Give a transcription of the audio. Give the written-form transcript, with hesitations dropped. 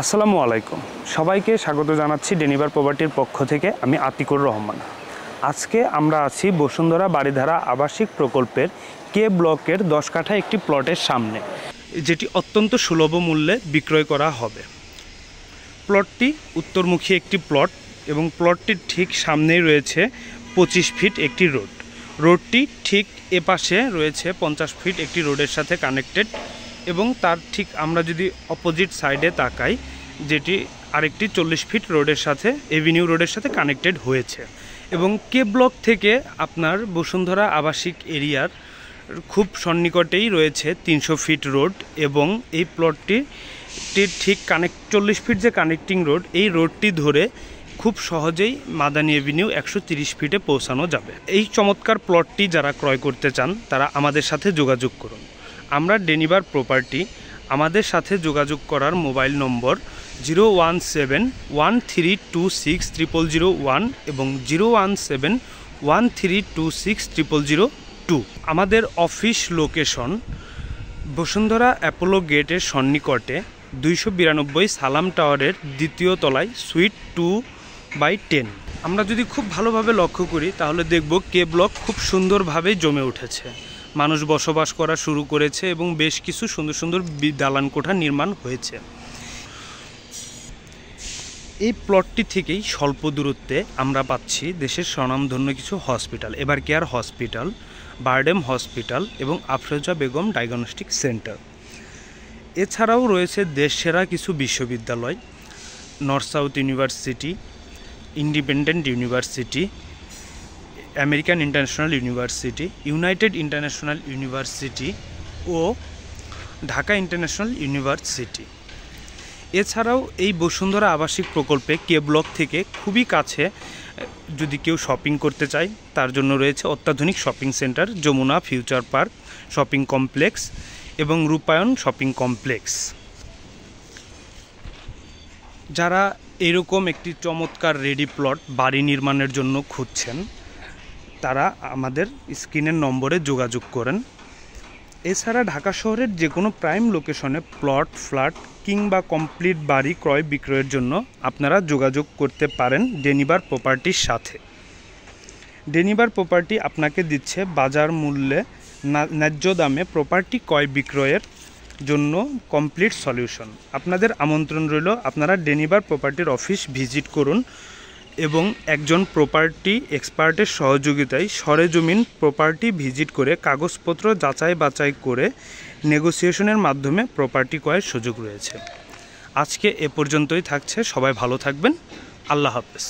আসসালামু আলাইকুম, সবাইকে স্বাগত জানাচ্ছি ডেনিভার প্রপার্টির পক্ষ থেকে। আমি আতিকুর রহমান। আজকে আমরা আছি বসুন্ধরা বাড়িধারা আবাসিক প্রকল্পের কে ব্লকের 10 কাঠা একটি প্লটের সামনে, যেটি অত্যন্ত সুলভ মূল্যে বিক্রয় করা হবে। প্লটটি উত্তরমুখী একটি প্লট এবং প্লটটির ঠিক সামনেই রয়েছে 25 ফিট একটি রোড। রোডটি ঠিক এপাশে রয়েছে 50 ফিট একটি রোডের সাথে কানেক্টেড, এবং তার ঠিক আমরা যদি অপোজিট সাইডে তাকাই, যেটি আরেকটি 40 ফিট রোডের সাথে এভিনিউ রোডের সাথে কানেক্টেড হয়েছে। এবং কে ব্লক থেকে আপনার বসুন্ধরা আবাসিক এরিয়ার খুব সন্নিকটেই রয়েছে 300 ফিট রোড, এবং এই প্লটটির ঠিক 40 ফিট যে কানেক্টিং রোড, এই রোডটি ধরে খুব সহজেই মাদানী এভিনিউ 130 ফিটে পৌঁছানো যাবে। এই চমৎকার প্লটটি যারা ক্রয় করতে চান তারা আমাদের সাথে যোগাযোগ করুন। আমরা ডেনিভার প্রপার্টি। আমাদের সাথে যোগাযোগ করার মোবাইল নম্বর 01713260001 এবং 01713260002। আমাদের অফিস লোকেশন বসুন্ধরা অ্যাপোলো গেটের সন্নিকটে 292 সালাম টাওয়ারের দ্বিতীয় তলায় সুইট 2/10। আমরা যদি খুব ভালোভাবে লক্ষ্য করি তাহলে দেখব কে ব্লক খুব সুন্দরভাবে জমে উঠেছে। মানুষ বসবাস করা শুরু করেছে এবং বেশ কিছু সুন্দর সুন্দর দালান কোঠা নির্মাণ হয়েছে। এই প্লটটি থেকেই স্বল্প দূরত্বে আমরা পাচ্ছি দেশের স্বনামধন্য কিছু hospital, ever care hospital, BIRDEM hospital এবং আফরোজা বেগম ডায়াগনস্টিক সেন্টার। এছাড়াও রয়েছে দেশসেরা কিছু বিশ্ববিদ্যালয়, North South University, Independent University, American International University, United International University ও ঢাকা ইন্টারন্যাশনাল ইউনিভার্সিটি। এছাড়াও এই বসুন্ধরা আবাসিক প্রকল্পে কে ব্লক থেকে খুবই কাছে যদি কেউ শপিং করতে চায় তার জন্য রয়েছে অত্যাধুনিক shopping centre, Jamuna future park shopping complex এবং রূপায়ণ শপিং কমপ্লেক্স। যারা এরকম একটি চমৎকার রেডি প্লট বাড়ি নির্মাণের জন্য খুঁজছেন তারা আমাদের স্ক্রিনের নম্বরে যোগাযোগ করেন। এছাড়া ঢাকা শহরের যে কোনো প্রাইম লোকেশনে প্লট, ফ্ল্যাট কিংবা কমপ্লিট বাড়ি ক্রয় বিক্রয়ের জন্য আপনারা যোগাযোগ করতে পারেন ডেনিভার প্রপার্টির সাথে। ডেনিভার প্রপার্টি আপনাকে দিচ্ছে বাজার মূল্যে ন্যায্য দামে প্রপার্টি ক্রয় বিক্রয়ের জন্য কমপ্লিট সলিউশন। আপনাদের আমন্ত্রণ রইল, আপনারা ডেনিভার প্রপার্টির অফিস ভিজিট করুন এবং একজন প্রপার্টি এক্সপার্টের সহযোগিতায় সরেজমিন প্রপার্টি ভিজিট করে কাগজপত্র যাচাই বাছাই করে নেগোসিয়েশনের মাধ্যমে প্রপার্টি ক্রয়ের সুযোগ রয়েছে। আজকে এ পর্যন্তই থাকছে। সবাই ভালো থাকবেন। আল্লাহ হাফেজ।